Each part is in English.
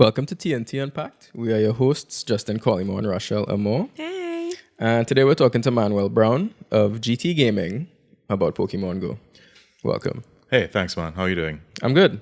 Welcome to TNT Unpacked. We are your hosts, Justin Collymore and Rachel Amore. Hey. And today we're talking to Manuel Browne of GTGaming about Pokemon Go. Welcome. Hey, thanks, man. How are you doing? I'm good.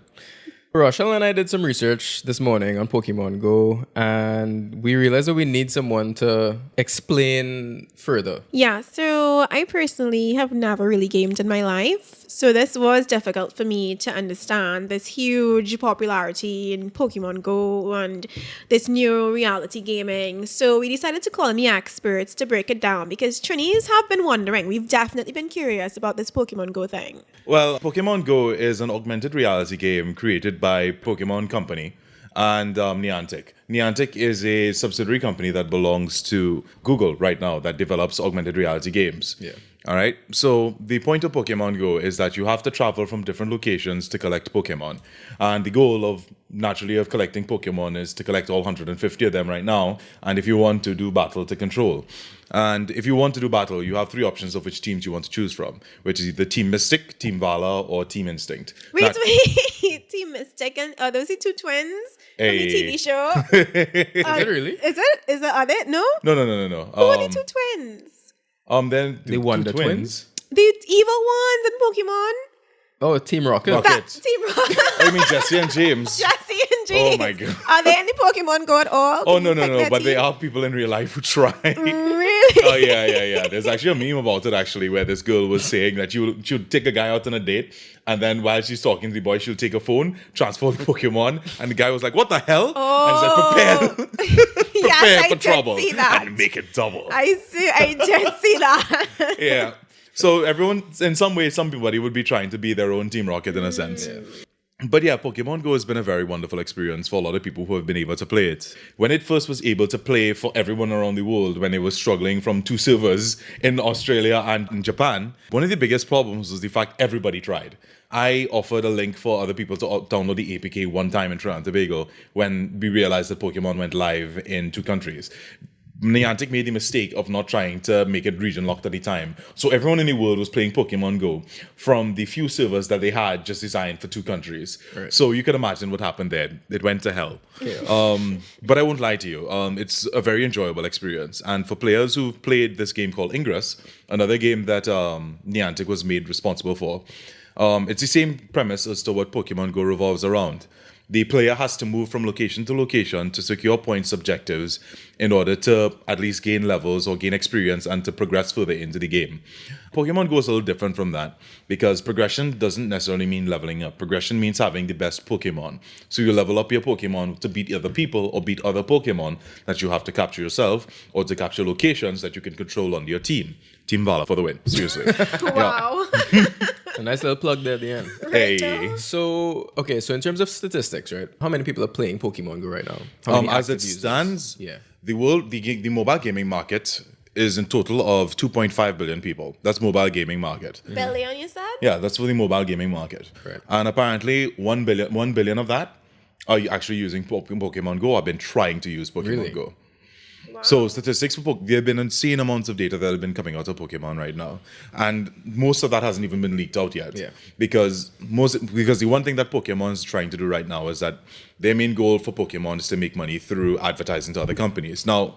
Rachel and I did some research this morning on Pokemon Go, and we realized that we need someone to explain further. Yeah, so I personally have never really gamed in my life. So this was difficult for me to understand this huge popularity in Pokemon Go and this new reality gaming. So we decided to call in the experts to break it down because Trinis have been wondering. We've definitely been curious about this Pokemon Go thing. Well, Pokemon Go is an augmented reality game created by Pokemon Company and Niantic. Niantic is a subsidiary company that belongs to Google right now that develops augmented reality games. Yeah. All right. So the point of Pokemon Go is that you have to travel from different locations to collect Pokemon. And the goal of collecting Pokemon is to collect all 150 of them right now. And if you want to do battle to control. And if you want to do battle, you have three options of which teams you want to choose from, which is either Team Mystic, Team Valor, or Team Instinct. Wait. Team Mystic and are those the two twins from the TV show? Is it really? Is it? Are they? No? No. Who are the two twins? Then The Wonder Twins? The evil ones in Pokemon? Oh, Team Rocket. Rocket. Team Rocket. I mean Jesse and James. Jesse and James. Oh my God. Are they in the Pokemon Go at all? Oh Can you no, pick their but they team? are people in real life who try. Really? Oh yeah. There's actually a meme about it actually where this girl was saying that she'll take a guy out on a date and then while she's talking to the boy, she'll take a phone, transfer the Pokemon, and the guy was like, "What the hell?" And he's like, "Prepare, Yes, I for did trouble, see that. and make it double." I did see that. Yeah. So everyone, in some way, somebody would be trying to be their own Team Rocket in a sense. Yeah. But yeah, Pokemon Go has been a very wonderful experience for a lot of people who have been able to play it. When it first was able to play for everyone around the world, when it was struggling from two servers in Australia and in Japan, one of the biggest problems was the fact everybody tried. I offered a link for other people to download the APK one time in Trinidad and Tobago when we realized that Pokemon went live in two countries. Niantic made the mistake of not trying to make it region locked at the time. So everyone in the world was playing Pokemon Go from the few servers that they had just designed for two countries. Right. So you can imagine what happened there. It went to hell. Yeah. But I won't lie to you. It's a very enjoyable experience. And for players who've played this game called Ingress, another game that Niantic was made responsible for, it's the same premise as to what Pokemon Go revolves around. The player has to move from location to location to secure points objectives in order to at least gain levels or gain experience and to progress further into the game. Pokemon Go is a little different from that because progression doesn't necessarily mean leveling up. Progression means having the best Pokemon. So you level up your Pokemon to beat other people or beat other Pokemon that you have to capture yourself or to capture locations that you can control on your team. Team Valor for the win. Seriously. Wow. A nice little plug there at the end. Hey. So in terms of statistics, right? How many people are playing Pokemon Go right now? How many As it active users? stands, Yeah. the mobile gaming market is in total of 2.5 billion people. That's mobile gaming market. Billion, you said? Yeah, that's for the mobile gaming market. Right. And apparently 1 billion of that are actually using Pokemon Go. I've been trying to use Pokemon Really? Go. So statistics for there have been insane amounts of data that have been coming out of Pokemon right now, and most of that hasn't even been leaked out yet. Yeah. Because the one thing that Pokemon is trying to do right now is that their main goal for Pokemon is to make money through advertising to other companies. Now,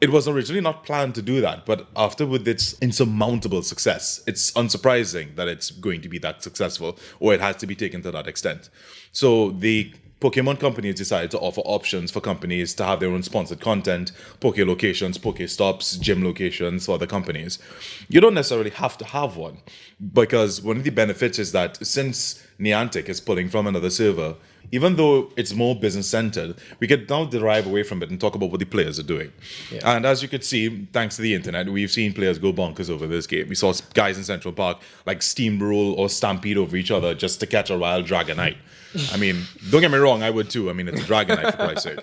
it was originally not planned to do that, but after with its insurmountable success, it's unsurprising that it's going to be that successful, or it has to be taken to that extent. So the Pokemon companies decided to offer options for companies to have their own sponsored content, Poke locations, Poke stops, gym locations for other companies. You don't necessarily have to have one because one of the benefits is that since Niantic is pulling from another server, even though it's more business centered, we can now derive away from it and talk about what the players are doing. Yeah. And as you could see, thanks to the internet, we've seen players go bonkers over this game. We saw guys in Central Park like steamroll or stampede over each other just to catch a wild Dragonite. I mean, don't get me wrong, I would too. I mean, it's a Dragonite for Christ's sake.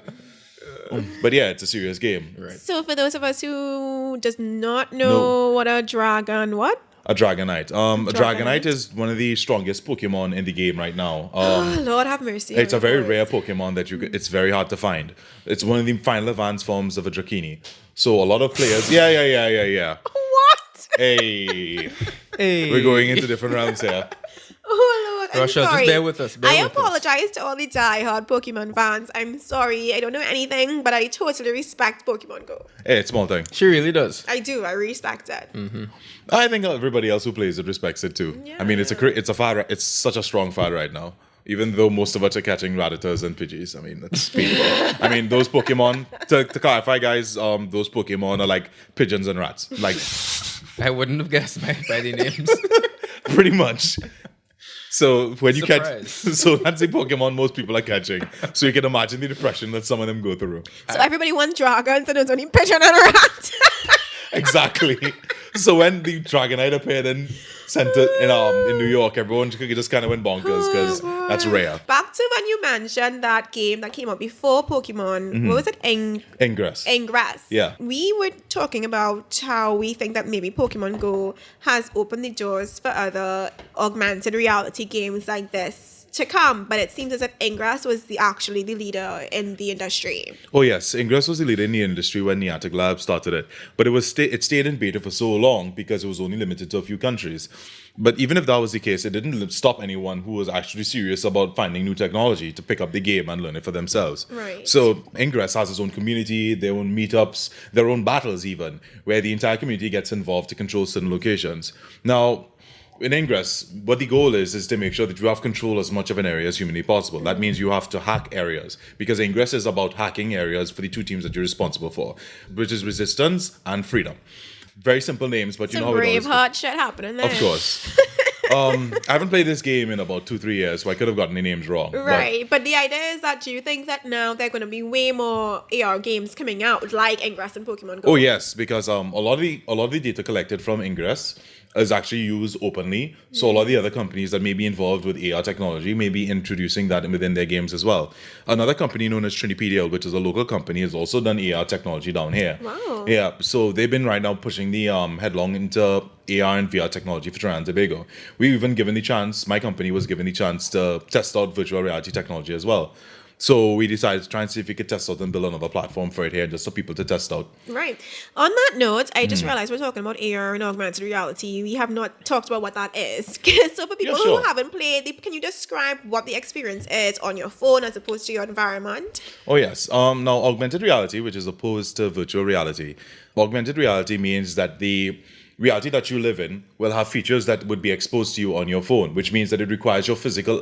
But yeah, it's a serious game. Right. So for those of us who does not know what a dragon, what? A Dragonite. A Dragonite is one of the strongest Pokemon in the game right now. Oh, Lord have mercy. It's a very rare Pokemon that it's very hard to find. It's one of the final advanced forms of a Dratini. So a lot of players... Yeah. What? Hey. Hey. We're going into different realms here. Oh Lord, I'm Rochelle, just sorry. bear with us, bear I with us. apologize to all the diehard Pokemon fans. I'm sorry. I don't know anything, but I totally respect Pokemon Go. Hey, it's small thing. She really does. I do. I respect it. I think everybody else who plays it respects it too. I mean, it's such a strong fad right now. Even though most of us are catching Rattatas and Pidgeys. I mean, that's painful. I mean, those Pokemon, to clarify, guys, those Pokemon are like pigeons and rats. Like, I wouldn't have guessed by the names. pretty much. So when you Surprise. so that's the Pokemon most people are catching. So you can imagine the depression that some of them go through. So everybody wants dragons and there's only pigeon and a rat. Exactly. So when the Dragonite appeared in New York, everyone just kind of went bonkers because that's rare. Back to when you mentioned that game that came out before Pokemon. What was it? Ingress. Ingress. Yeah. We were talking about how we think that maybe Pokemon Go has opened the doors for other augmented reality games like this to come, but it seems as if Ingress was actually the leader in the industry. Oh yes, Ingress was the leader in the industry when Niantic Labs started it, but it stayed in beta for so long because it was only limited to a few countries. But even if that was the case, it didn't stop anyone who was actually serious about finding new technology to pick up the game and learn it for themselves. Right. So Ingress has its own community, their own meetups, their own battles even, where the entire community gets involved to control certain locations. Now, in Ingress, what the goal is to make sure that you have control as much of an area as humanly possible. That means you have to hack areas, because Ingress is about hacking areas for the two teams that you're responsible for, which is Resistance and Freedom. Very simple names, but you know how it always Braveheart shit happening there. Of course. I haven't played this game in about 2-3 years, so I could have gotten the names wrong. Right, but the idea is that, do you think that now there are going to be way more AR games coming out like Ingress and Pokemon Go? Oh yes, because a lot of the data collected from Ingress is actually used openly. So a lot of the other companies that may be involved with AR technology may be introducing that within their games as well. Another company known as Trinipedial, which is a local company, has also done AR technology down here. Wow. Yeah, so they've been right now pushing the headlong into AR and VR technology for Trinidad and Tobago. We've even given the chance, my company was given the chance to test out virtual reality technology as well. So we decided to try and see if we could test out and build another platform for it here, just for people to test out. Right. On that note, I just realized we're talking about AR and augmented reality. We have not talked about what that is. So for people sure. who haven't played, can you describe what the experience is on your phone as opposed to your environment? Oh yes. Now augmented reality, which is opposed to virtual reality. Augmented reality means that the reality that you live in will have features that would be exposed to you on your phone, which means that it requires your physical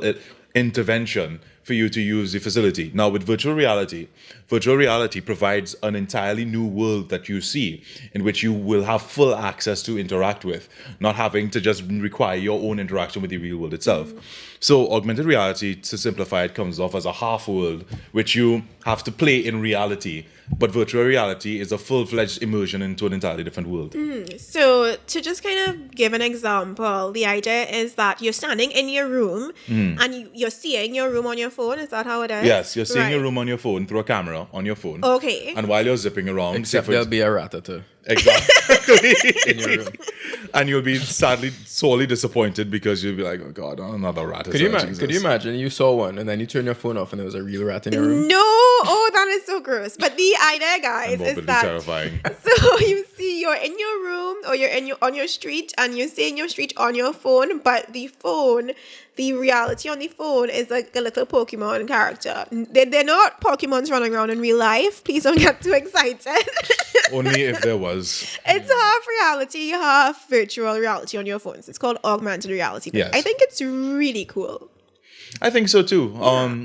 intervention for you to use the facility. Now with virtual reality provides an entirely new world that you see, in which you will have full access to interact with, not having to just require your own interaction with the real world itself. So augmented reality, to simplify it, comes off as a half world, which you have to play in reality, but virtual reality is a full-fledged immersion into an entirely different world. So to just kind of give an example, the idea is that you're standing in your room and you're seeing your room on your phone. Is that how it is? Yes, you're seeing Right. your room on your phone through a camera on your phone. Okay. And while you're zipping around, Except there'll be a Rattata exactly. in your room. And you'll be sorely disappointed because you'll be like, oh God, another rat. Could you imagine you saw one and then you turn your phone off and there was a real rat in your room? No, oh, that is so gross. But the idea, guys, is Morbidly that terrifying. so you see you're in your room or you're on your street and you're seeing your street on your phone, but the reality on the phone is like a little Pokemon character. They're not Pokemons running around in real life. Please don't get too excited. Only if there was. It's half reality, half virtual reality on your phones. It's called augmented reality. Yes. I think it's really cool. I think so too.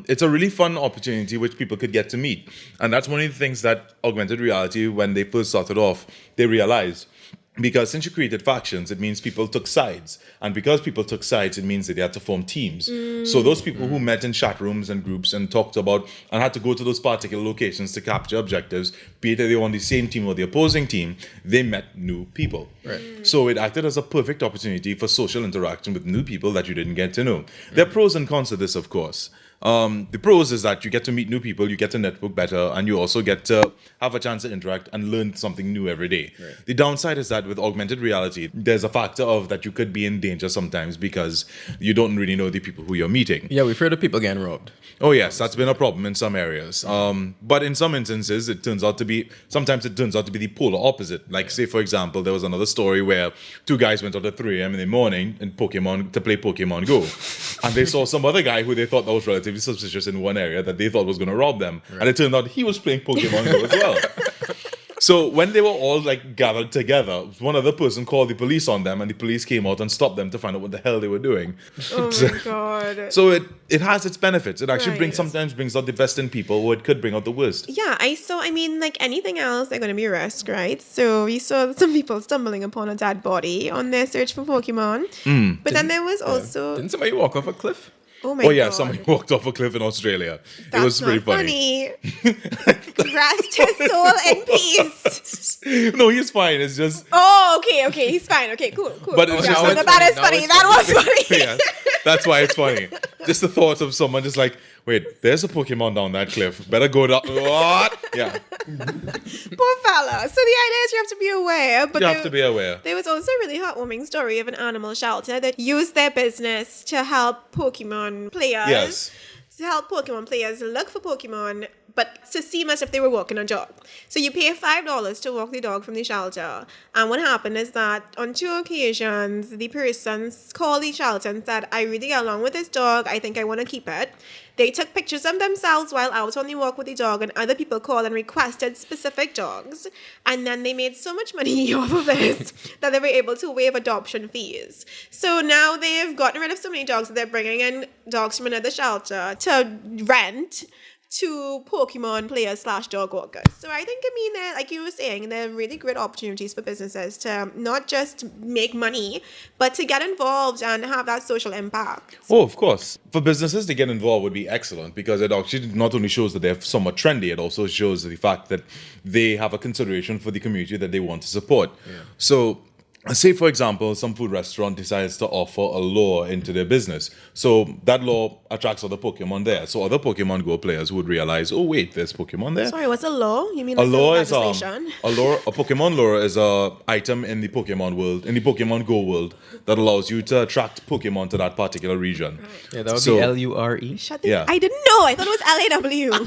It's a really fun opportunity which people could get to meet. And that's one of the things that augmented reality, when they first started off, they realized. Because since you created factions, it means people took sides. And because people took sides, it means that they had to form teams. So those people who met in chat rooms and groups and talked about and had to go to those particular locations to capture objectives, be it that they were on the same team or the opposing team, they met new people. Right. So it acted as a perfect opportunity for social interaction with new people that you didn't get to know. There are pros and cons to this, of course. The pros is that you get to meet new people, you get to network better, and you also get to have a chance to interact, and learn something new every day. The downside is that with augmented reality, there's a factor of that you could be in danger sometimes because you don't really know the people who you're meeting. Yeah, we've heard of people getting robbed. Oh yes, that's been a problem in some areas. But in some instances, sometimes it turns out to be the polar opposite. Like say, for example, there was another story where two guys went out at 3 a.m. in the morning to play Pokemon Go. And they saw some other guy who they thought that was relatively suspicious in one area that they thought was going to rob them. And it turned out he was playing Pokemon Go as well. So when they were all like gathered together, one other person called the police on them, and the police came out and stopped them to find out what the hell they were doing. Oh my God. So it has its benefits. It actually Right. sometimes brings out the best in people, or it could bring out the worst. Yeah, like anything else, they're going to be a risk, right? So we saw some people stumbling upon a dead body on their search for Pokemon. But then there was also, Didn't somebody walk off a cliff? oh my Oh yeah, God. somebody walked off a cliff in Australia. That's it was not pretty funny. Rest his soul in peace. No, he's fine. It's just Oh, okay, he's fine. Okay, cool. But it's just no, like- that is now funny. it's That was funny. yeah, that's why it's funny. Just the thought of someone just like, wait, there's a Pokemon down that cliff. Better go down. What? Yeah, Poor fella. So the idea is you have to be aware. But you have to be aware. There was also a really heartwarming story of an animal shelter that used their business to help Pokemon players. Yes. To help Pokemon players look for Pokemon, but to seem as if they were walking a dog. So you pay $5 to walk the dog from the shelter. And what happened is that on 2 occasions, the persons called the shelter and said, I really get along with this dog. I think I want to keep it. They took pictures of themselves while out on the walk with the dog, and other people called and requested specific dogs. And then they made so much money off of this that they were able to waive adoption fees. So now they've gotten rid of so many dogs that they're bringing in dogs from another shelter to rent to Pokemon players / dog walkers. So I think, like you were saying, there are really great opportunities for businesses to not just make money, but to get involved and have that social impact. Oh, of course. For businesses to get involved would be excellent because it actually not only shows that they're somewhat trendy, it also shows the fact that they have a consideration for the community that they want to support. Yeah. So, say, for example, some food restaurant decides to offer a lure into their business. So that lure attracts other Pokemon there. So other Pokemon Go players would realize, oh, wait, there's Pokemon there. Sorry, what's a law? You mean A like lure is legislation? a Pokemon lure is a item in the Pokemon world, in the Pokemon Go world, that allows you to attract Pokemon to that particular region. Yeah, that would So- be Lure. Shut the... yeah. I didn't know. I thought it was LAW.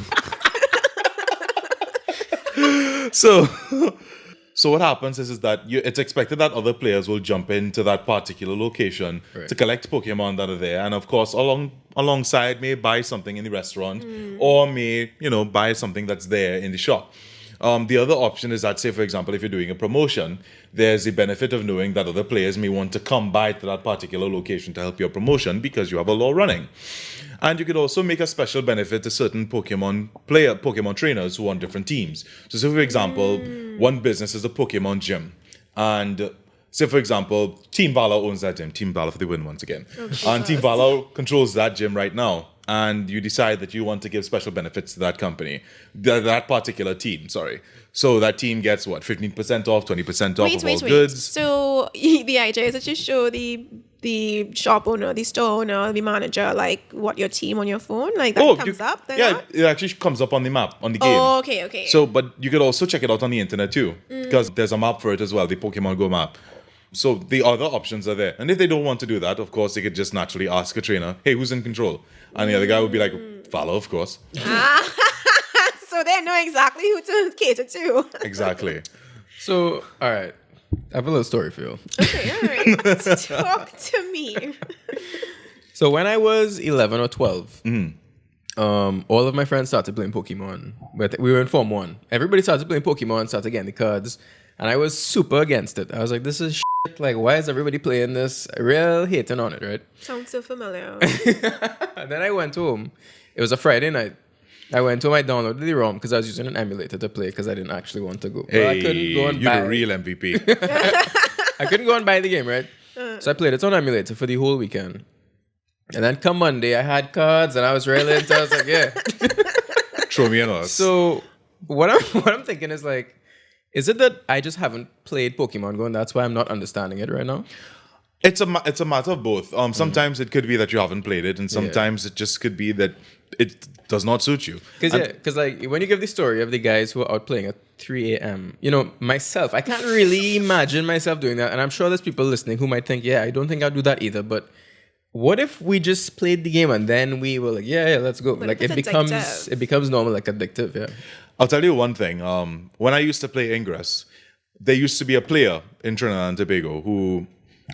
So what happens is that it's expected that other players will jump into that particular location to collect Pokemon that are there, and of course alongside may buy something in the restaurant or may buy something that's there in the shop. The other option is that, say, for example, if you're doing a promotion, there's the benefit of knowing that other players may want to come by to that particular location to help your promotion because you have a law running. And you could also make a special benefit to certain Pokemon trainers who are on different teams. So, say, for example, one business is a Pokemon gym. And say, for example, Team Valor owns that gym. Team Valor for the win once again. And Team Valor controls that gym right now. And you decide that you want to give special benefits to that company, that particular team, sorry. So that team gets what, 15% off, 20% off of all goods? So the idea is that you show the shop owner, the store owner, the manager, like what your team on your phone, like that comes up? Yeah, it actually comes up on the map, on the game. Oh, okay. So, but you could also check it out on the internet too, because there's a map for it as well, the Pokemon Go map. So the other options are there. And if they don't want to do that, of course, they could just naturally ask a trainer, hey, who's in control? And the other guy would be like, Valor, of course. So they know exactly who to cater to. Exactly. So, all right. I have a little story for you. Okay, all right. Talk to me. So when I was 11 or 12, all of my friends started playing Pokemon. We were in Form 1. Everybody started playing Pokemon, started getting the cards. And I was super against it. I was like, this is shit. Like, why is everybody playing this? Real hating on it, right? Sounds so familiar. And then I went home. It was a Friday night. I went home, I downloaded the ROM because I was using an emulator to play because I didn't actually want to go. But Hey, I couldn't go and you're buy. the real MVP. I couldn't go and buy the game, right? So I played it on emulator for the whole weekend. And then come Monday, I had cards and I was really into it. I was like, yeah. Throw me an us. So what I'm thinking is like, is it that I just haven't played Pokemon Go and that's why I'm not understanding it right now? It's a matter of both. Sometimes it could be that you haven't played it, and sometimes it just could be that it does not suit you. Because like when you give the story of the guys who are out playing at 3 a.m., you know, myself, I can't really imagine myself doing that. And I'm sure there's people listening who might think, yeah, I don't think I'll do that either. But what if we just played the game and then we were like, yeah, let's go. But like if it it's becomes addictive. it becomes normal, like addictive. Yeah. I'll tell you one thing. When I used to play Ingress, there used to be a player in Trinidad and Tobago who,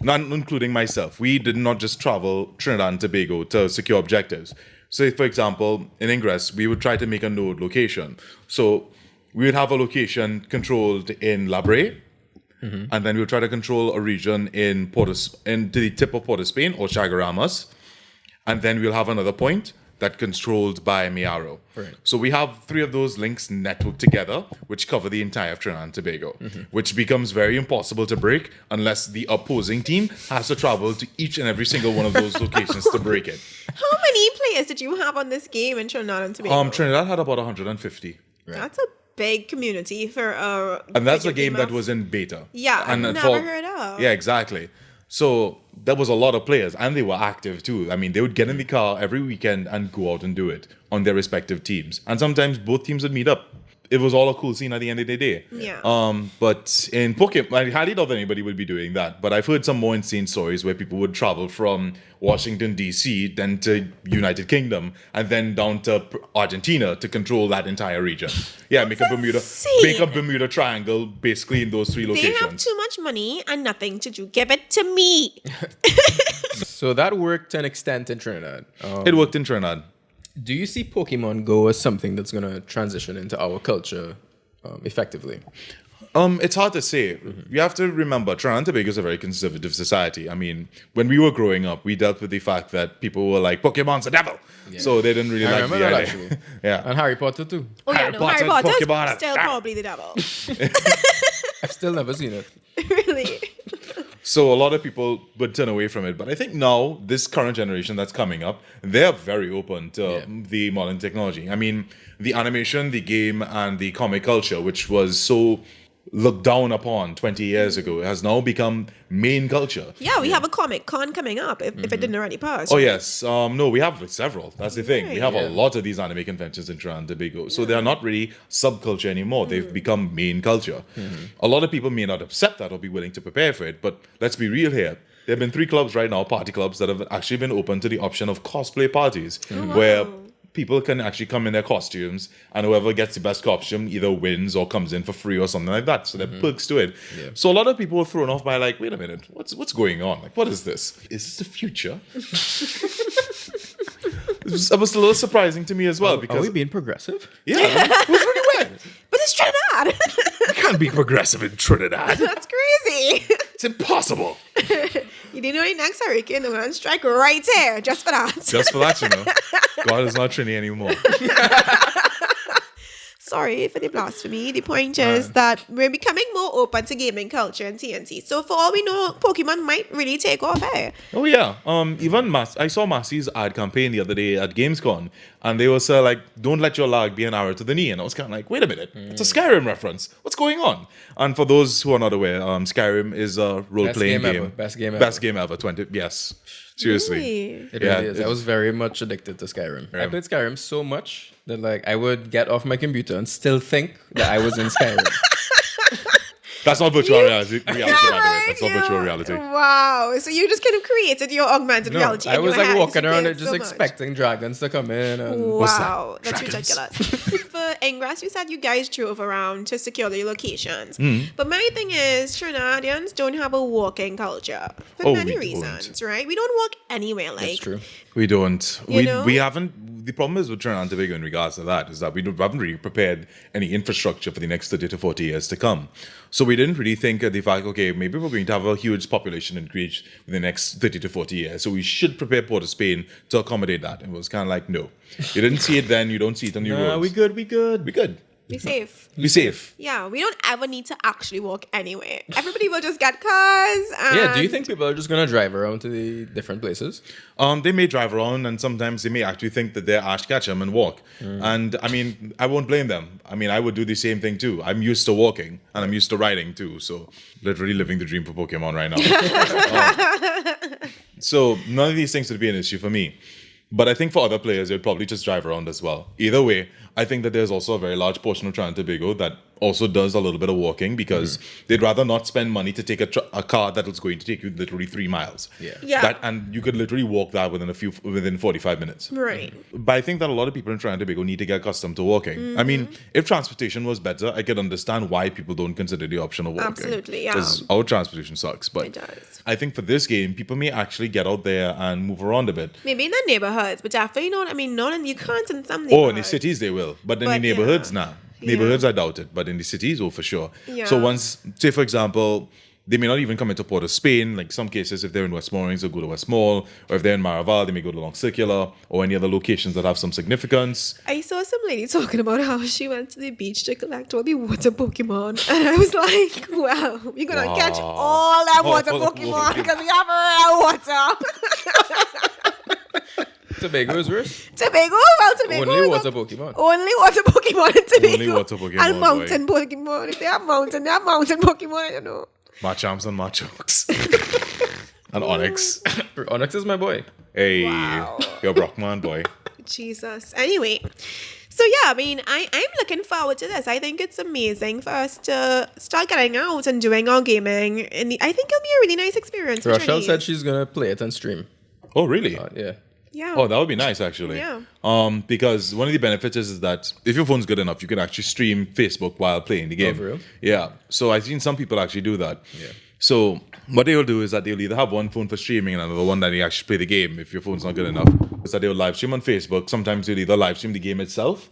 not including myself, we did not just travel Trinidad and Tobago to secure objectives. So, for example, in Ingress, we would try to make a node location. So we would have a location controlled in La Brea, and then we would try to control a region in to the tip of Port of Spain or Chagaramas, and then we'll have another point that's controlled by Miaro. Right. So we have 3 of those links networked together, which cover the entire of Trinidad and Tobago, which becomes very impossible to break unless the opposing team has to travel to each and every single one of those locations to break it. How many players did you have on this game in Trinidad and Tobago? Trinidad had about 150. That's a big community for a. And that's a video game that of- was in beta. Yeah, and I've it never heard of. Yeah, exactly. So there was a lot of players, and they were active too. I mean, they would get in the car every weekend and go out and do it on their respective teams. And sometimes both teams would meet up. It was all a cool scene at the end of the day. Yeah. But in Pokemon, I highly doubt anybody would be doing that. But I've heard some more insane stories where people would travel from Washington, D.C., then to United Kingdom, and then down to Argentina to control that entire region. Yeah, make a insane. Bermuda Triangle basically in those 3 They locations. have too much money and nothing to do. Give it to me. So that worked to an extent in Trinidad. It worked in Trinidad. Do you see Pokemon Go as something that's going to transition into our culture effectively? It's hard to say. You have to remember, Trinidad and Tobago is a very conservative society. I mean, when we were growing up, we dealt with the fact that people were like, Pokemon's the devil. So they didn't really I like remember the that idea. actually. Yeah. And Harry Potter too. Oh yeah, Harry no, Potter, Harry Potter's Pokemon. still probably the devil. I've still never seen it. Really? So a lot of people would turn away from it. But I think now, this current generation that's coming up, they're very open to the modern technology. I mean, the animation, the game, and the comic culture, which was so looked down upon 20 years ago, has now become main culture. Yeah, we have a Comic Con coming up if it didn't already pass. Oh, yes. No, we have several. That's the thing. We have Yeah. a lot of these anime conventions in Trinidad and Tobago. So they are not really subculture anymore. They've become main culture. A lot of people may not accept that or be willing to prepare for it, but let's be real here. There have been 3 clubs right now, party clubs, that have actually been open to the option of cosplay parties, where people can actually come in their costumes, and whoever gets the best costume either wins or comes in for free or something like that. So there are perks to it. Yeah. So a lot of people were thrown off by like, wait a minute, what's going on? Like, what is this? Is this the future? It was a little surprising to me as well Are because we being progressive? yeah, it was really weird. But it's Trinidad. You can't be progressive in Trinidad. That's crazy. It's impossible. You didn't know the next hurricane, they're going to strike right here just for that. Just for that, you know, God is not Trini anymore. Sorry for the blasphemy. The point is that we're becoming more open to gaming culture and TNT. So for all we know, Pokemon might really take off here. Oh yeah. Even I saw Massey's ad campaign the other day at Gamescom, and they were like, "Don't let your lag be an arrow to the knee." And I was kind of like, "Wait a minute, it's a Skyrim reference. What's going on?" And for those who are not aware, Skyrim is a role-playing game game. ever. Best game Best ever. game ever. 20. Yes. Seriously. Really? It Yeah, really is. I was very much addicted to Skyrim. I Yeah. played Skyrim so much that like I would get off my computer and still think that I was in Skyrim. That's not virtual reality, by the way. Right, That's not yeah. virtual reality. Wow. So you just kind of created your augmented No, reality. I in was your like head. walking You around played and just so much. expecting dragons to come in. And Wow, that's Dragons. ridiculous. For Ingress, you said you guys drove around to secure the locations. Hmm. But my thing is, Trinidadians don't have a walking culture for Oh, many we don't. reasons, right? We don't walk anywhere. Like, That's true. We don't. You know? We haven't. The problem is with Trinidad and Tobago in regards to that is that we haven't really prepared any infrastructure for the next 30 to 40 years to come. So we didn't really think of the fact, okay, maybe we're going to have a huge population increase in the next 30 to 40 years. So we should prepare Port of Spain to accommodate that. And it was kind of like, no. You didn't see it then, you don't see it on the roads. we good. We good. be safe. Be safe. Yeah, we don't ever need to actually walk anywhere. Everybody will just get cars. And Yeah, do you think people are just gonna drive around to the different places? They may drive around and sometimes they may actually think that they're Ash Ketchum and walk. And I mean, I won't blame them. I mean, I would do the same thing too. I'm used to walking and I'm used to riding too. So literally living the dream for Pokemon right now. So none of these things would be an issue for me. But I think for other players, they'd probably just drive around as well. Either way, I think that there's also a very large portion of Trinidad and Tobago that also does a little bit of walking because they'd rather not spend money to take a car that is going to take you literally 3 miles. Yeah. And you could literally walk that within 45 minutes. Right. But I think that a lot of people in Trinidad and Tobago need to get accustomed to walking. I mean, if transportation was better, I could understand why people don't consider the option of walking. Absolutely, yeah. Because our transportation sucks. But It does. I think for this game, people may actually get out there and move around a bit. Maybe in the neighborhoods, but definitely not. I mean, not in, you can't in some neighborhoods. Oh, in the cities they will. But in the But, neighborhoods, yeah. nah. Neighborhoods, I doubt it. But in the cities, oh, for sure. Yeah. So once, say for example, they may not even come into Port of Spain. Like some cases, if they're in West Mornings, they'll go to West Mall. Or if they're in Maraval, they may go to Long Circular or any other locations that have some significance. I saw some lady talking about how she went to the beach to collect all the water Pokemon. And I was like, wow, we're going to catch all that water All the Pokemon because we have real water. Tobago is worse. Tobago? Well, Tobago. Only water Pokemon. Only water Pokemon in Tobago. Only water Pokemon, And mountain Pokemon. If they have mountain Pokemon, I don't know. Machamps and Machokes. And Onyx. Onyx is my boy. Hey, Wow. you're Brockman, boy. Jesus. Anyway, so yeah, I mean, I'm looking forward to this. I think it's amazing for us to start getting out and doing our gaming. And I think it'll be a really nice experience. for Rochelle Chinese. said she's gonna play it and stream. Oh, really? Yeah. Yeah. Oh, that would be nice, actually. Yeah. Because one of the benefits is that if your phone's good enough, you can actually stream Facebook while playing the game. for real? Yeah. So I've seen some people actually do that. Yeah. So what they'll do is that they'll either have one phone for streaming and another one that they actually play the game if your phone's not good enough. Is that they'll live stream on Facebook. Sometimes they'll either live stream the game itself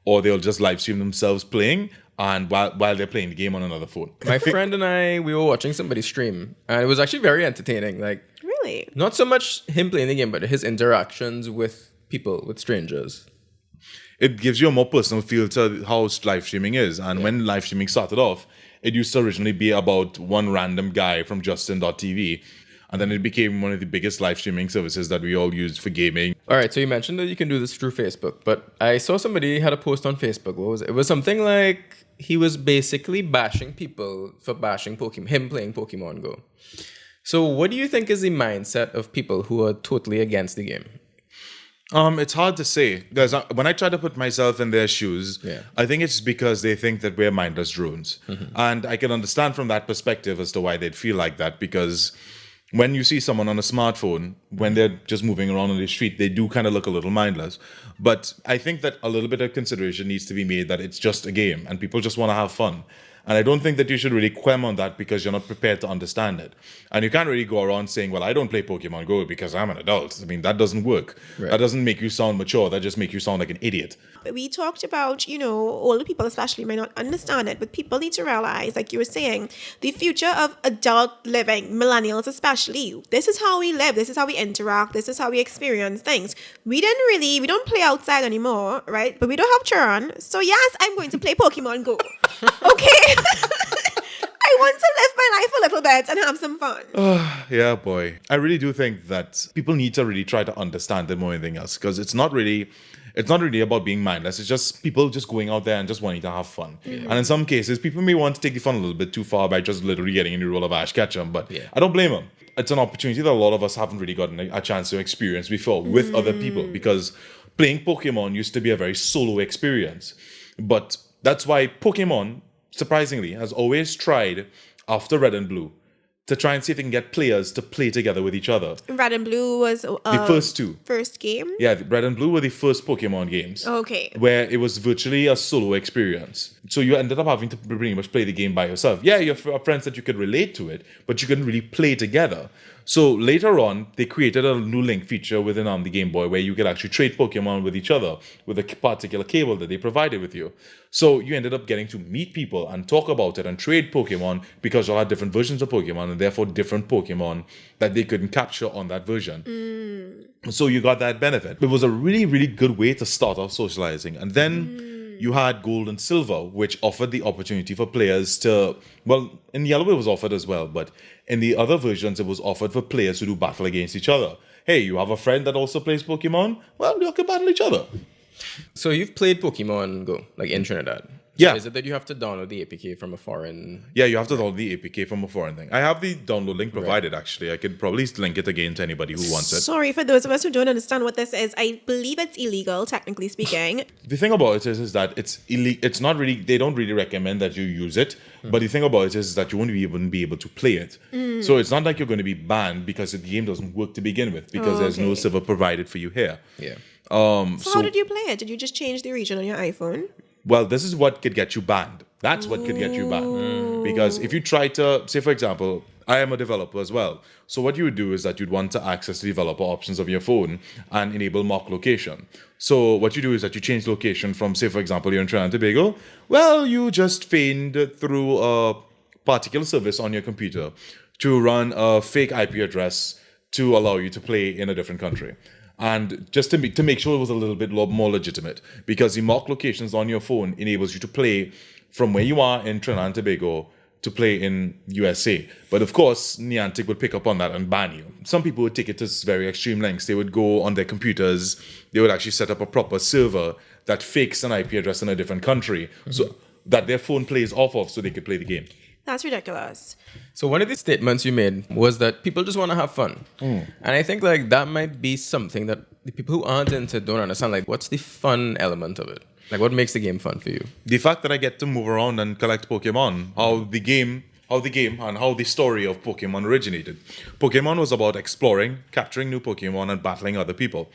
or they'll just live stream themselves playing and while they're playing the game on another phone. My friend and I, we were watching somebody stream, and it was actually very entertaining. Like, Really? not so much him playing the game, but his interactions with people, with strangers. It gives you a more personal feel to how live streaming is. And when live streaming started off, it used to originally be about one random guy from Justin.tv. And then it became one of the biggest live streaming services that we all used for gaming. All right, so you mentioned that you can do this through Facebook, but I saw somebody had a post on Facebook. What was it? It was something like he was basically bashing people for bashing Pokemon, him playing Pokemon Go. So what do you think is the mindset of people who are totally against the game? It's hard to say because when I try to put myself in their shoes, Yeah. I think it's because they think that we're mindless drones, and I can understand from that perspective as to why they'd feel like that. Because when you see someone on a smartphone, when they're just moving around on the street, they do kind of look a little mindless. But I think that a little bit of consideration needs to be made that it's just a game and people just want to have fun. And I don't think that you should really qualm on that because you're not prepared to understand it. And you can't really go around saying, well, I don't play Pokemon Go because I'm an adult. I mean, that doesn't work. Right. That doesn't make you sound mature. That just makes you sound like an idiot. We talked about, older people especially might not understand it, but people need to realize, like you were saying, the future of adult living, millennials especially, this is how we live, this is how we interact, this is how we experience things. We don't play outside anymore, right? But we don't have children. So yes, I'm going to play Pokemon Go. Okay? I want to live my life a little bit and have some fun. Yeah, boy. I really do think that people need to really try to understand it more than anything else because it's not really about being mindless. It's just people just going out there and just wanting to have fun. And in some cases, people may want to take the fun a little bit too far by just literally getting in the role of Ash Ketchum, but I don't blame them. It's an opportunity that a lot of us haven't really gotten a chance to experience before with other people because playing Pokemon used to be a very solo experience. But that's why Pokemon, surprisingly, has always tried, after Red and Blue, to try and see if they can get players to play together with each other. Red and Blue was The first two. first game. Yeah, Red and Blue were the first Pokemon games. Okay. Where it was virtually a solo experience. So you ended up having to pretty much play the game by yourself. Yeah, you have friends that you could relate to it, but you couldn't really play together. So later on, they created a new link feature within the Game Boy where you could actually trade Pokemon with each other with a particular cable that they provided with you. So you ended up getting to meet people and talk about it and trade Pokemon because you had different versions of Pokemon and therefore different Pokemon that they couldn't capture on that version. So you got that benefit. It was a really, really good way to start off socializing. And then you had Gold and Silver, which offered the opportunity for players to, well, in Yellow it was offered as well, but in the other versions it was offered for players to do battle against each other. Hey, you have a friend that also plays Pokemon? Well, you can battle each other. So you've played Pokemon Go, like in Trinidad. Yeah. Is it that you have to download the APK from a foreign? Yeah, you have to download the APK from a foreign thing. I have the download link provided, actually. I could probably link it again to anybody who wants it. Sorry for those of us who don't understand what this is. I believe it's illegal, technically speaking. The thing about it is that it's illegal. It's not really, they don't really recommend that you use it. But the thing about it is that you won't even be able to play it. So it's not like you're going to be banned because the game doesn't work to begin with, because there's no server provided for you here. Yeah. So how did you play it? Did you just change the region on your iPhone? Well, this is what could get you banned. That's what could get you banned. Because if you try to, say for example, I am a developer as well. So what you would do is that you'd want to access the developer options of your phone and enable mock location. So what you do is that you change location from, say for example, you're in Trinidad and Tobago. Well, you just feigned through a particular service on your computer to run a fake IP address to allow you to play in a different country. And just to make sure it was a little bit more legitimate, because the mock locations on your phone enables you to play from where you are in Trinidad and Tobago to play in USA. But of course, Niantic would pick up on that and ban you. Some people would take it to very extreme lengths. They would go on their computers, they would actually set up a proper server that fakes an IP address in a different country so that their phone plays off of so they could play the game. That's ridiculous. So one of the statements you made was that people just want to have fun. And I think like that might be something that the people who aren't into don't understand. Like, what's the fun element of it? Like, what makes the game fun for you? The fact that I get to move around and collect Pokemon, how the game and how the story of Pokemon originated. Pokemon was about exploring, capturing new Pokemon, and battling other people,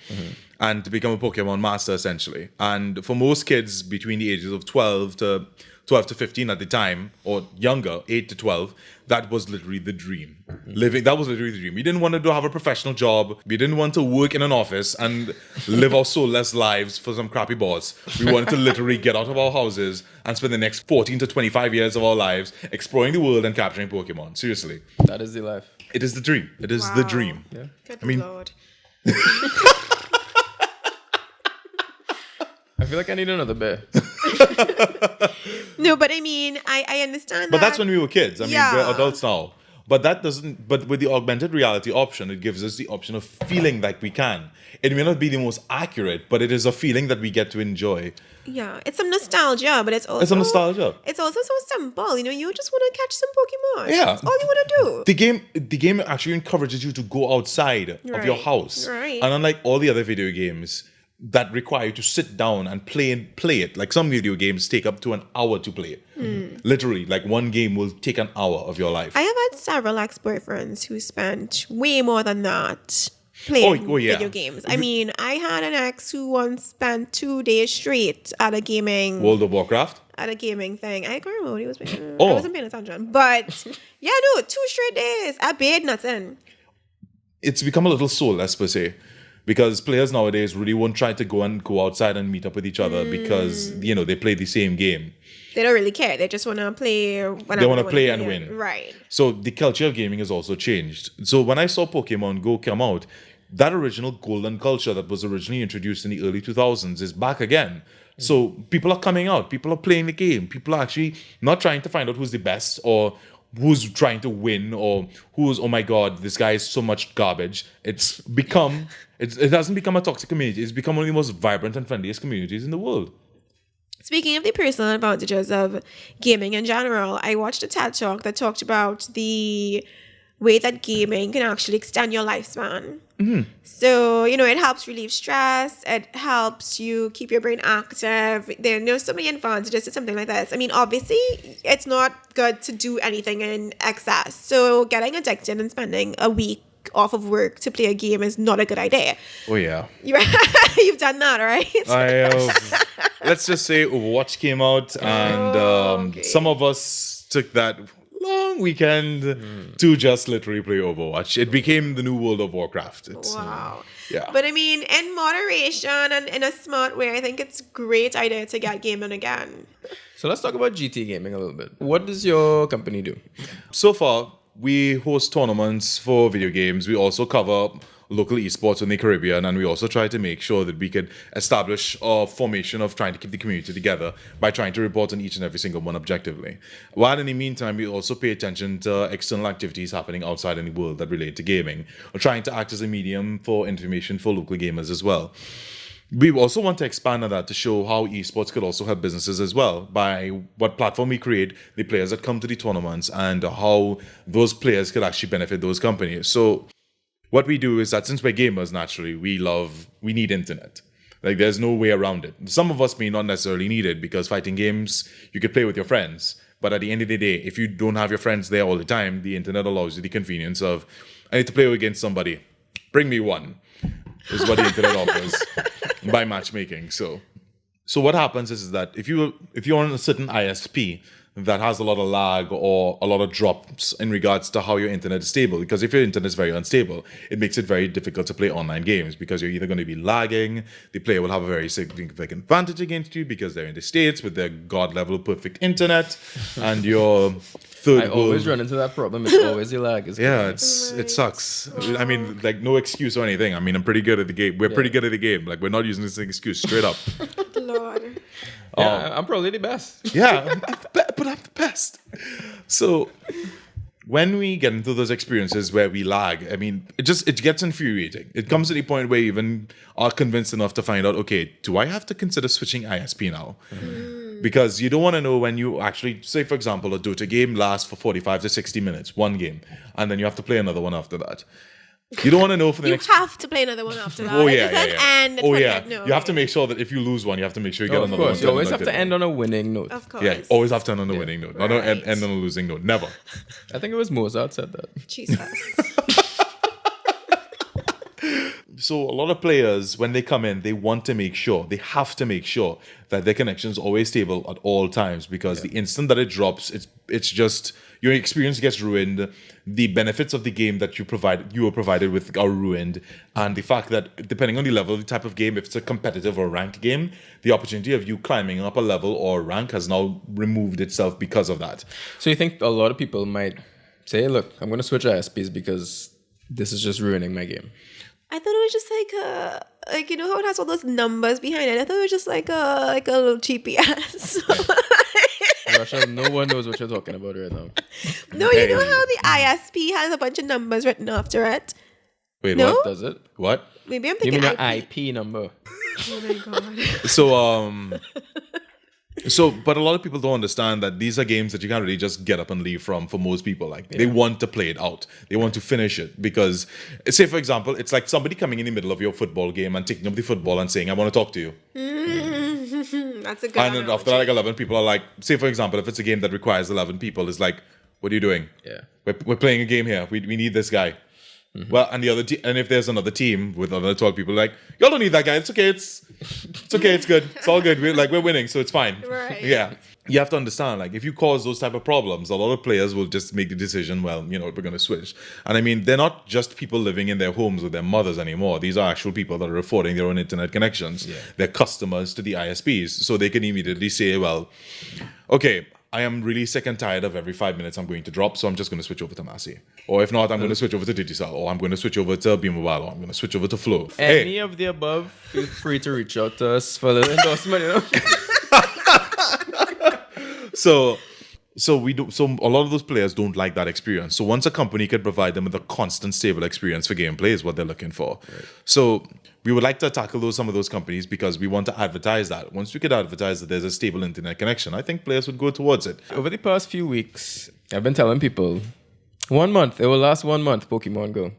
and to become a Pokemon master, essentially. And for most kids between the ages of 12 to 15 at the time, or younger, 8 to 12, that was literally the dream. That was literally the dream. We didn't want to have a professional job. We didn't want to work in an office and live our soulless lives for some crappy boss. We wanted to literally get out of our houses and spend the next 14 to 25 years of our lives exploring the world and capturing Pokemon. Seriously. That is the life. It is the dream. It is the dream. Yeah. Good Lord. I feel like I need another bear. No, but I mean, I understand that. But that's when we were kids. I mean, Yeah. we're adults now. But that doesn't. But with the augmented reality option, it gives us the option of feeling like we can. It may not be the most accurate, but it is a feeling that we get to enjoy. Yeah, it's some nostalgia, but it's also It's a nostalgia. It's also so simple. You know, you just want to catch some Pokemon. Yeah. That's all you want to do. The game actually encourages you to go outside of your Right. house. Right. And unlike all the other video games that require you to sit down and play it, like some video games take up to an hour to play. Literally, like one game will take an hour of your life. I have had several ex-boyfriends who spent way more than that playing yeah. video games. I mean, I had an ex who once spent 2 days straight at a gaming World of Warcraft? at a gaming thing. I can't remember what he was playing. Oh. I wasn't paying attention. But yeah, no, 2 straight days. I paid nothing. It's become a little soulless per se, because players nowadays really won't try to go outside and meet up with each other because they play the same game. They don't really care. They just want to play whenever They want to wanna play and win. Right. So the culture of gaming has also changed. So when I saw Pokemon Go come out, that original golden culture that was originally introduced in the early 2000s is back again. So people are coming out. People are playing the game. People are actually not trying to find out who's the best or who's trying to win or who's, oh my God, this guy is so much garbage. It hasn't become a toxic community. It's become one of the most vibrant and friendliest communities in the world. Speaking of the personal advantages of gaming in general, I watched a TED Talk that talked about the way that gaming can actually extend your lifespan. So, it helps relieve stress. It helps you keep your brain active. There are so many advantages to something like this. I mean, obviously, it's not good to do anything in excess. So getting addicted and spending a week off of work to play a game is not a good idea. Oh, yeah. You've done that, right? Let's just say Overwatch came out and okay. some of us took that long weekend to just literally play Overwatch. It became the new World of Warcraft. Wow. Yeah. But I mean, in moderation and in a smart way, I think it's a great idea to get gaming again. So let's talk about GTGaming a little bit. What does your company do? So far, we host tournaments for video games. We also cover local esports in the Caribbean, and we also try to make sure that we could establish a formation of trying to keep the community together by trying to report on each and every single one objectively. While in the meantime, we also pay attention to external activities happening outside in the world that relate to gaming, or trying to act as a medium for information for local gamers as well. We also want to expand on that to show how esports could also help businesses as well by what platform we create, the players that come to the tournaments, and how those players could actually benefit those companies. So what we do is that since we're gamers, naturally, we need internet. Like, there's no way around it. Some of us may not necessarily need it because fighting games, you could play with your friends. But at the end of the day, if you don't have your friends there all the time, the internet allows you the convenience of, I need to play against somebody. Bring me one, is what the internet offers by matchmaking. So what happens is that if you're on a certain ISP that has a lot of lag or a lot of drops in regards to how your internet is stable, because if your internet is very unstable, it makes it very difficult to play online games because you're either going to be lagging, the player will have a very significant advantage against you because they're in the States with their god level perfect internet, and your third I always run into that problem. It's always the lag. it sucks. I mean, like, no excuse or anything. I mean, I'm pretty good at the game. We're pretty good at the game. Like, we're not using this as an excuse, straight up. Lord. Yeah, I'm probably the best. Yeah, but I'm the best. So when we get into those experiences where we lag, I mean, it gets infuriating. It comes to the point where you even are convinced enough to find out, okay, do I have to consider switching ISP now? Because you don't want to know when you actually, say for example, a Dota game lasts for 45 to 60 minutes, one game, and then you have to play another one after that. You don't want to know for the You next. have to play another one after that. Oh It yeah, doesn't yeah. end. Oh it's yeah. like, no. You have to make sure that if you lose one, you have to make sure you get Of another course, one. you always have to end on a winning note. Of course. Yeah, always have to end on a winning note. Not Right. end on a losing note. Never. I think it was Mozart said that. Jesus. So a lot of players, when they come in, they want to make sure, they have to make sure that their connection is always stable at all times, because the instant that it drops, it's just, your experience gets ruined. The benefits of the game that you were provided with are ruined. And the fact that depending on the level, the type of game, if it's a competitive or ranked game, the opportunity of you climbing up a level or rank has now removed itself because of that. So you think a lot of people might say, look, I'm going to switch ISPs because this is just ruining my game. I thought it was just like you know how it has all those numbers behind it. I thought it was just like a little GPS. Russia, no one knows what you're talking about right now. No, you know how the ISP has a bunch of numbers written after it. Wait, No? what? Does it? What? Maybe I'm You thinking mean your IP. IP number? Oh my god. But a lot of people don't understand that these are games that you can't really just get up and leave from for most people. Like, they want to play it out. They want to finish it because, say, for example, it's like somebody coming in the middle of your football game and taking up the football and saying, I want to talk to you. That's a good And then analogy. after that, like 11 people are like, say, for example, if it's a game that requires 11 people, it's like, what are you doing? Yeah. We're playing a game here. We need this guy. Well, and the other and if there's another team with another 12 people, like, y'all don't need that guy. It's okay. It's okay. It's good. It's all good. We're winning, so it's fine. Right. Yeah. You have to understand, like, if you cause those type of problems, a lot of players will just make the decision, well, you know, we're going to switch. And I mean, they're not just people living in their homes with their mothers anymore. These are actual people that are affording their own internet connections. Yeah. They're customers to the ISPs. So they can immediately say, well, okay, I am really sick and tired of every 5 minutes I'm going to drop, so I'm just going to switch over to Massey. Or if not, I'm going to switch over to Digicel, or I'm going to switch over to B-Mobile, or I'm going to switch over to Flow. Any of the above, feel free to reach out to us for the endorsement, you know? So a lot of those players don't like that experience. So once a company can provide them with a constant, stable experience for gameplay is what they're looking for. Right. So we would like to tackle some of those companies because we want to advertise that. Once we could advertise that there's a stable internet connection, I think players would go towards it. Over the past few weeks, I've been telling people, 1 month, it will last 1 month, Pokemon Go.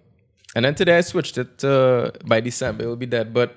And then today I switched it by December, it will be dead. But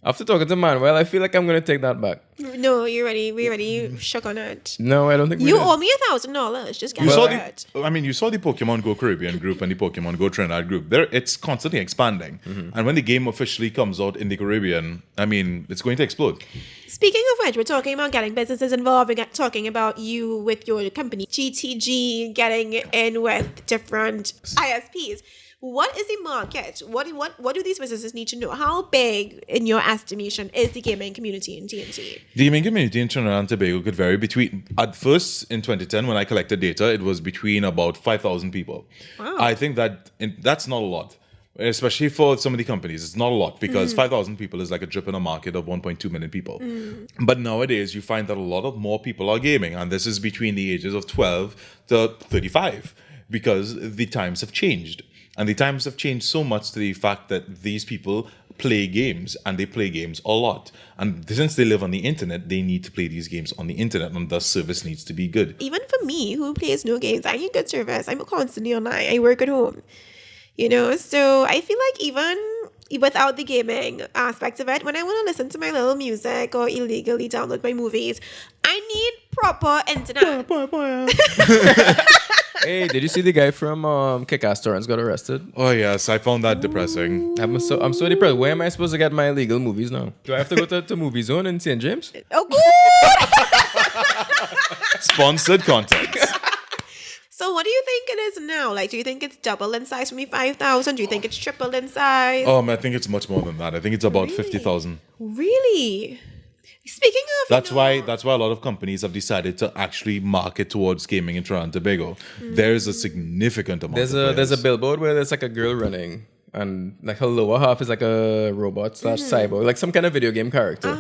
after talking to Manuel, I feel like I'm going to take that back. No, you're ready. We're ready. You shook on it. No, I don't think we You did. owe me $1,000. Just get You saw it. you saw the Pokemon Go Caribbean group and the Pokemon Go Trinidad group. It's constantly expanding. And when the game officially comes out in the Caribbean, I mean, it's going to explode. Speaking of which, we're talking about getting businesses involved. We're talking about you with your company, GTG, getting in with different ISPs. What is the market? What do these businesses need to know? How big, in your estimation, is the gaming community in TNT? The gaming community in Trinidad and Tobago could vary between, at first in 2010 when I collected data, it was between about 5,000 people. Wow. I think that's not a lot, especially for some of the companies. It's not a lot because 5,000 people is like a drip in a market of 1.2 million people. But nowadays you find that a lot of more people are gaming, and this is between the ages of 12 to 35 because the times have changed. And the times have changed so much to the fact that these people play games, and they play games a lot. And since they live on the internet, they need to play these games on the internet, and thus service needs to be good. Even for me, who plays no games, I need good service. I'm constantly online. I work at home. So I feel like even without the gaming aspect of it, when I want to listen to my little music or illegally download my movies, I need proper internet. Hey, did you see the guy from Kick-Ass Torrents got arrested? Oh yes, I found that depressing. I'm so depressed. Where am I supposed to get my illegal movies now? Do I have to go to Movie Zone in St. James? Oh, good. Sponsored content. So what do you think it is now? Like, do you think it's double in size from the 5,000? Do you think it's triple in size? I think it's much more than that. I think it's about 50,000. Really? Speaking of, That's why a lot of companies have decided to actually market towards gaming in Trinidad and Tobago. There is a significant amount. There's a billboard where there's like a girl running, and like her lower half is like a robot / cyborg, like some kind of video game character.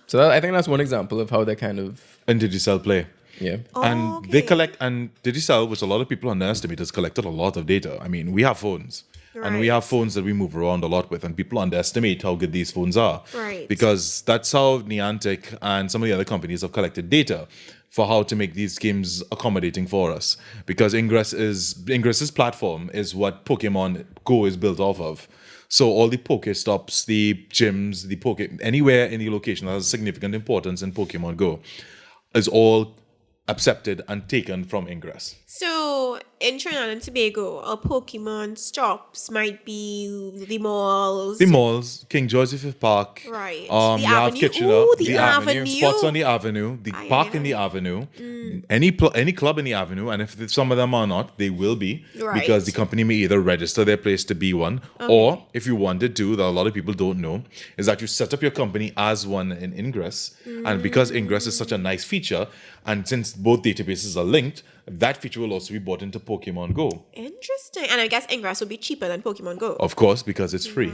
So I think that's one example of how they kind of. And Digicel play. Yeah. And they collect, and Digicel, which a lot of people underestimate, has collected a lot of data. I mean, we have phones. And we have phones that we move around a lot with, and people underestimate how good these phones are. Right. Because that's how Niantic and some of the other companies have collected data for how to make these games accommodating for us. Because Ingress's platform is what Pokemon Go is built off of. So all the Pokestops, the gyms, anywhere in the location that has significant importance in Pokemon Go is all accepted and taken from Ingress. So in Trinidad and Tobago, our Pokemon stops might be the malls. The malls, King George V Park. Right. The The you have avenue. Kitchener. Ooh, the avenue. Spots on the avenue. The park in the avenue. Any club in the avenue. And if some of them are not, they will be. Right. Because the company may either register their place to be one. Or if you wanted to, that a lot of people don't know, is that you set up your company as one in Ingress. And because Ingress is such a nice feature, and since both databases are linked, that feature will also be bought into Pokemon Go. Interesting. And I guess Ingress will be cheaper than Pokemon Go. Of course, because it's free.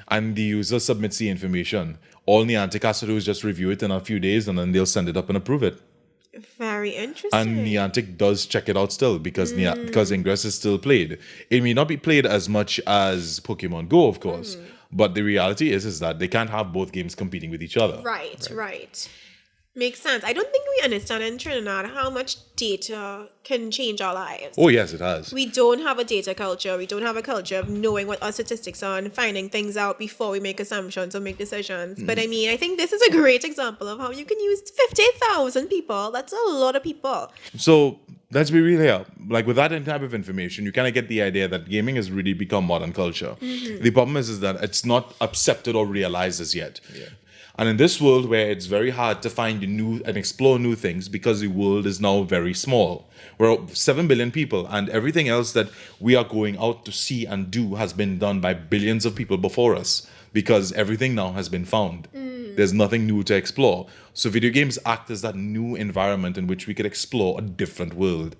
And the user submits the information. All Niantic has to do is just review it in a few days, and then they'll send it up and approve it. Very interesting. And Niantic does check it out still because because Ingress is still played. It may not be played as much as Pokemon Go, of course, but the reality is that they can't have both games competing with each other. Right. Makes sense. I don't think we understand in Trinidad how much data can change our lives. Oh, yes, it has. We don't have a data culture. We don't have a culture of knowing what our statistics are and finding things out before we make assumptions or make decisions. But I mean, I think this is a great example of how you can use 50,000 people. That's a lot of people. So let's be real here. Like with that type of information, you kind of get the idea that gaming has really become modern culture. The problem is that it's not accepted or realized as yet. Yeah. And in this world where it's very hard to find new and explore new things because the world is now very small. We're 7 billion people, and everything else that we are going out to see and do has been done by billions of people before us because everything now has been found. There's nothing new to explore. So video games act as that new environment in which we could explore a different world.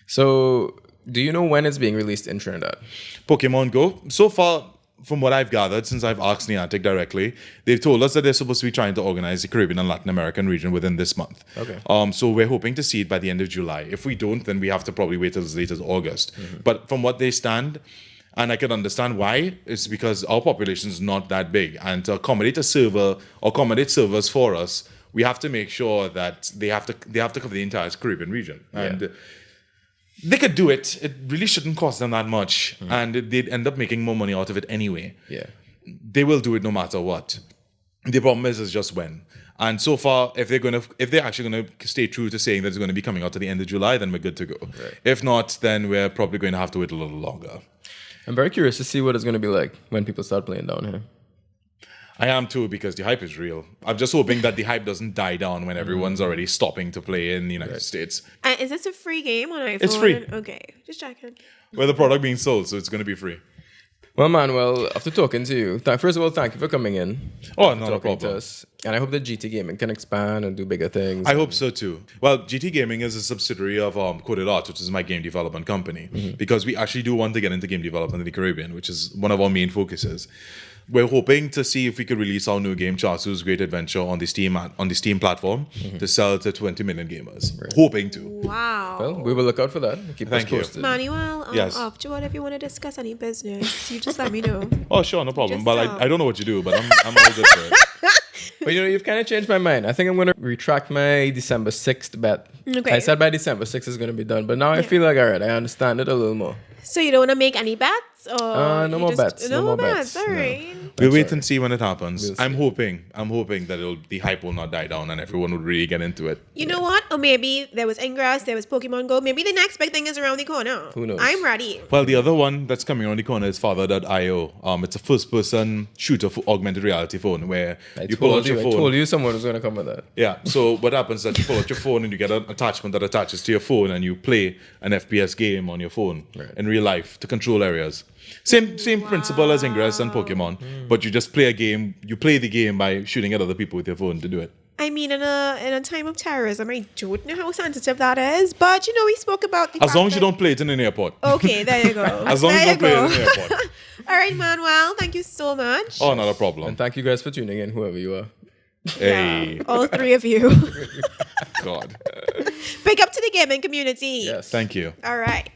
So, do you know when it's being released in Trinidad? Pokemon Go, so far, from what I've gathered, since I've asked Niantic directly, they've told us that they're supposed to be trying to organize the Caribbean and Latin American region within this month. Okay. So we're hoping to see it by the end of July. If we don't, then we have to probably wait as late as August. But from what they stand, and I can understand why, it's because our population is not that big. And to accommodate accommodate servers for us, we have to make sure that they have to cover the entire Caribbean region. And they could do it. It really shouldn't cost them that much. And they'd end up making more money out of it anyway. Yeah. They will do it no matter what. The problem is just when. And so far, if they're actually gonna stay true to saying that it's gonna be coming out at the end of July, then we're good to go. Right. If not, then we're probably going to have to wait a little longer. I'm very curious to see what it's going to be like when people start playing down here. I am too, because the hype is real. I'm just hoping that the hype doesn't die down when everyone's already stopping to play in the United States. Is this a free game on iPhone? It's free. Okay, just checking. Where the product being sold, so it's going to be free. Well, Manuel, after talking to you, first of all, thank you for coming in. Oh, not a talking to problem. us. And I hope that GTGaming can expand and do bigger things. I hope so too. Well, GTGaming is a subsidiary of Coded Arts, which is my game development company, because we actually do want to get into game development in the Caribbean, which is one of our main focuses. we're hoping to see if we could release our new game, Chasu's Great Adventure, on the Steam platform to sell to 20 million gamers. Hoping to. Wow. Well, we will look out for that. Keep Thank us you. posted. Manuel, Yes. afterward, if you want to discuss any business, you just let me know. Oh, sure, no problem. Just, But I don't know what you do, but I'm all good for it. But you've kind of changed my mind. I think I'm going to retract my December 6th bet. Okay. I said by December 6th it's going to be done, but now I feel like, all right, I understand it a little more. So you don't want to make any bets? Or No you more just- bets. No more bets. No. All right. We'll wait sorry. and see when it happens. We'll see. I'm hoping that the hype will not die down and everyone will really get into it. You know what? Or maybe there was Ingress, there was Pokemon Go. Maybe the next big thing is around the corner. Who knows? I'm ready. Well, the other one that's coming around the corner is Father.io. It's a first-person shooter for augmented reality phone where you pull out your I phone. told you someone was going to come with that. Yeah. So what happens is that you pull out your phone and you get an attachment that attaches to your phone and you play an FPS game on your phone in real life to control areas. Same principle as Ingress and Pokemon, but you just play a game. You play the game by shooting at other people with your phone to do it. I mean, in a time of terrorism, I don't know how sensitive that is, but we spoke about the As fact long as you that- don't play it in an airport. Okay, there you go. As long as you There don't play it in go. an airport. All right, Manuel, thank you so much. Oh, not a problem. And thank you guys for tuning in, whoever you are. Hey, All three of you. God. Big up to the gaming community. Yes. Thank you. All right.